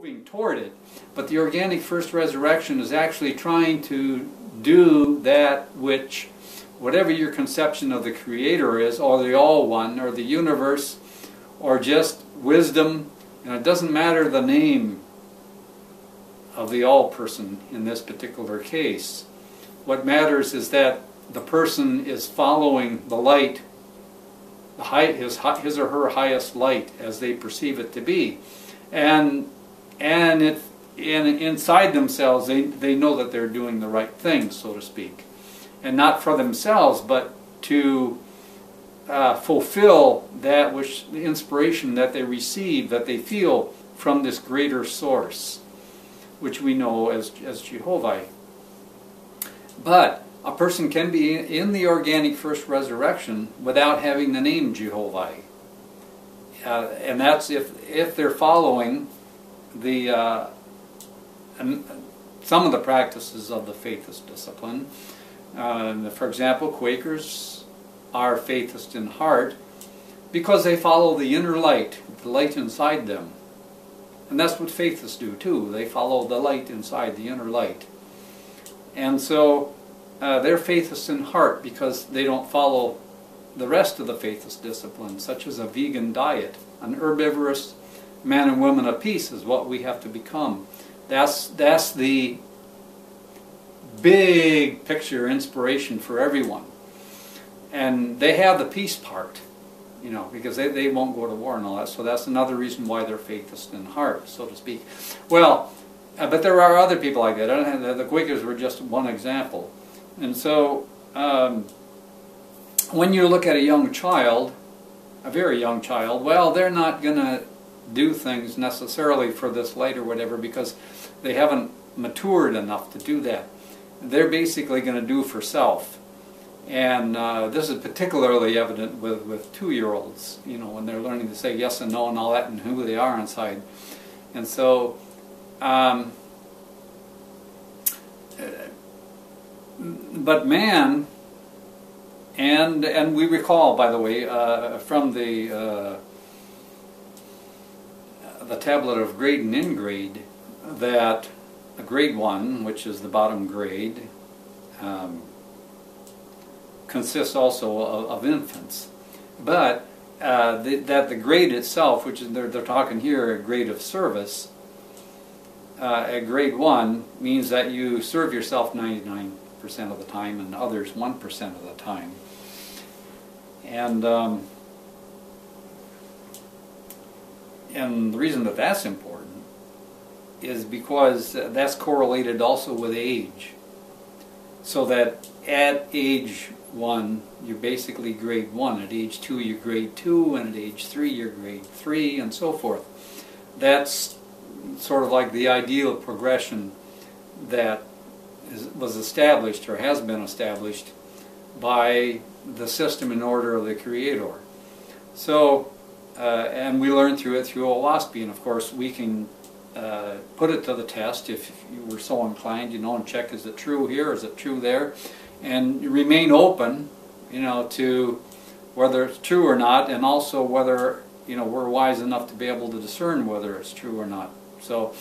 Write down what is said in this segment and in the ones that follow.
moving toward it. But the organic first resurrection is actually trying to do that which, whatever your conception of the Creator is, or the All One, or the universe, or just wisdom, and it doesn't matter the name of the All Person in this particular case. What matters is that the person is following the light, his or her highest light, as they perceive it to be. And inside themselves, they know that they're doing the right thing, so to speak. And not for themselves, but to fulfill that which, the inspiration that they receive, that they feel from this greater source, which we know as Jehovah. But a person can be in the organic first resurrection without having the name Jehovah. And that's if they're following the some of the practices of the Faithist discipline. For example, Quakers are Faithist in heart because they follow the inner light, the light inside them. And that's what Faithists do too. They follow the light inside, the inner light. And so they're Faithists in heart because they don't follow the rest of the Faithist disciplines, such as a vegan diet. An herbivorous man and woman of peace is what we have to become. That's the big picture inspiration for everyone. And they have the peace part, you know, because they won't go to war and all that. So that's another reason why they're Faithist in heart, so to speak. Well, but there are other people like that. The Quakers were just one example. And so when you look at a young child, a very young child, well, they're not going to do things necessarily for this light or whatever because they haven't matured enough to do that. They're basically going to do for self. And this is particularly evident with 2-year-olds, you know, when they're learning to say yes and no and all that and who they are inside. And so but man, and we recall, by the way, from the tablet of grade and in grade, that a grade 1, which is the bottom grade, consists also of infants. But that the grade itself, which is they're talking here a grade of service, at grade 1 means that you serve yourself 99% of the time and others 1% of the time. And the reason that that's important is because that's correlated also with age. So that at age 1 you're basically grade 1, at age 2 you're grade 2, and at age 3 you're grade 3, and so forth. That's sort of like the ideal progression that was established or has been established by the system and order of the Creator. So, and we learn through it through Olaspi, and of course we can put it to the test if you were so inclined, you know, and check, is it true here, is it true there, and remain open, you know, to whether it's true or not, and also whether, you know, we're wise enough to be able to discern whether it's true or not. So,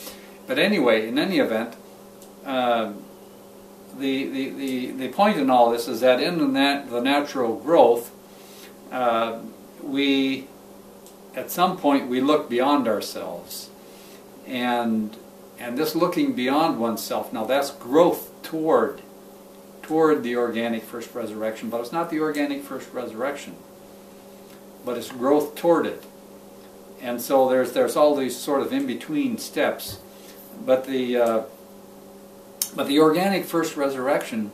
but anyway, in any event, the point in all this is that in the natural growth, we, at some point, we look beyond ourselves, and this looking beyond oneself, now that's growth toward the organic first resurrection, but it's not the organic first resurrection, but it's growth toward it. And so there's all these sort of in-between steps, but the organic first resurrection,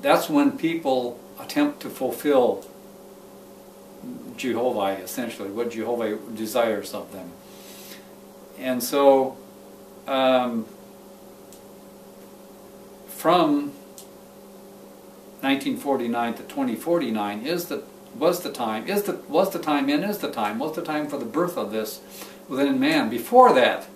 that's when people attempt to fulfill Jehovah, essentially, what Jehovah desires of them. And so from 1949 to 2049 was the time for the birth of this within man. Before that,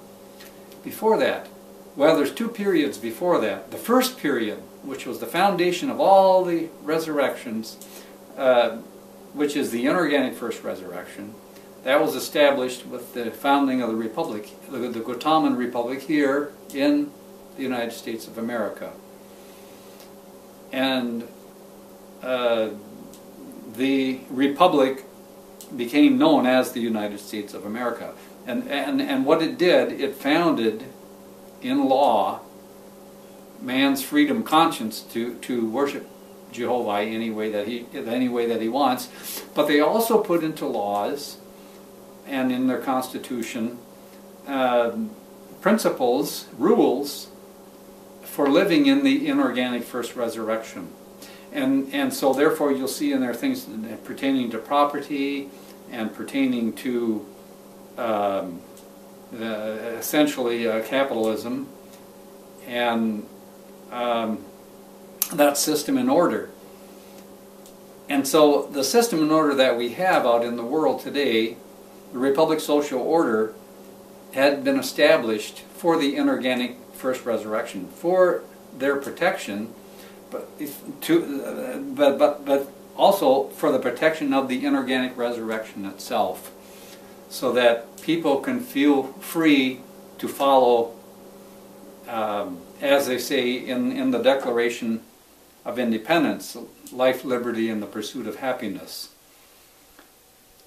well, there's 2 periods before that. The first period, which was the foundation of all the resurrections, which is the inorganic first resurrection, That was established with the founding of the Republic, the Guatemalan Republic here in the United States of America. And the Republic became known as the United States of America. And what it did, it founded in law man's freedom conscience to worship Jehovah any way that he wants. But they also put into laws and in their constitution principles, rules for living in the inorganic first resurrection. And so therefore you'll see in there things pertaining to property and pertaining to essentially capitalism and that system in order. And so the system in order that we have out in the world today, the Republic Social Order, had been established for the inorganic first resurrection, for their protection, but also for the protection of the inorganic resurrection itself, so that people can feel free to follow, as they say in the Declaration of Independence, life, liberty, and the pursuit of happiness.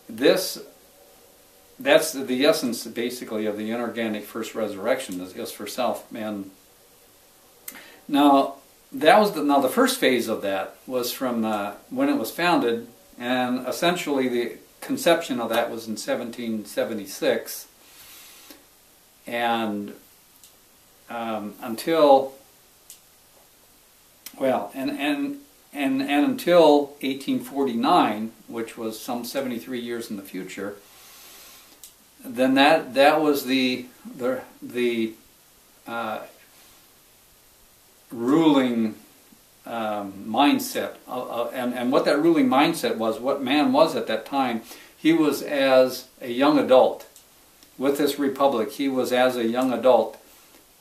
That's the essence, basically, of the inorganic first resurrection, is for self. And now the first phase of that was from when it was founded, and essentially the conception of that was in 1776, and until until 1849, which was some 73 years in the future. Then that was the ruling mindset, and what that ruling mindset was, what man was at that time. He was, as a young adult with this republic, he was as a young adult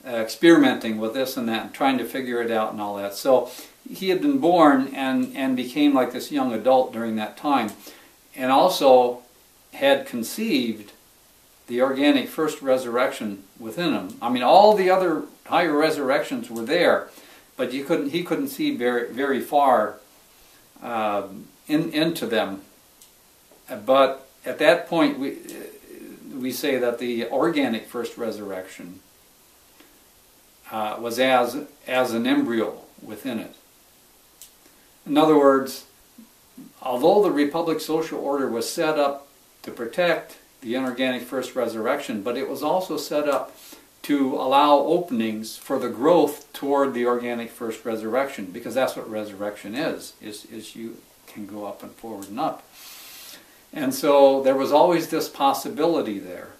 experimenting with this and that and trying to figure it out and all that. So he had been born and became like this young adult during that time, and also had conceived the organic first resurrection within him. I mean, all the other higher resurrections were there, but he couldn't see very far into them. But at that point, we say that the organic first resurrection was as an embryo within it. In other words, although the Republic Social Order was set up to protect the inorganic first resurrection, but it was also set up to allow openings for the growth toward the organic first resurrection, because that's what resurrection is you can go up and forward and up. And so there was always this possibility there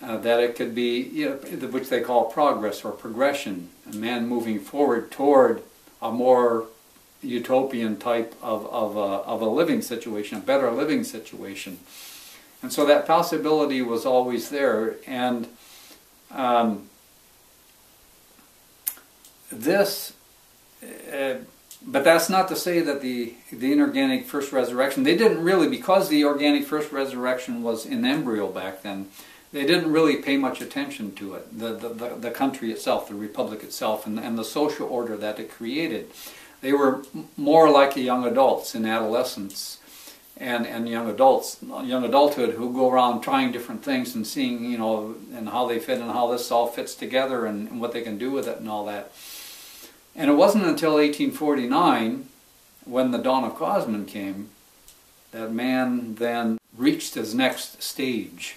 that it could be, which they call progress or progression, a man moving forward toward a more utopian type of a living situation, a better living situation. And so that possibility was always there. And but that's not to say that the inorganic first resurrection, they didn't really, because the organic first resurrection was in embryo back then, they didn't really pay much attention to it. The country itself, the republic itself, and the social order that it created. They were more like young adults in adolescence and young adulthood, who go around trying different things and seeing, and how they fit and how this all fits together and what they can do with it and all that. And it wasn't until 1849, when the dawn of Cosman came, that man then reached his next stage.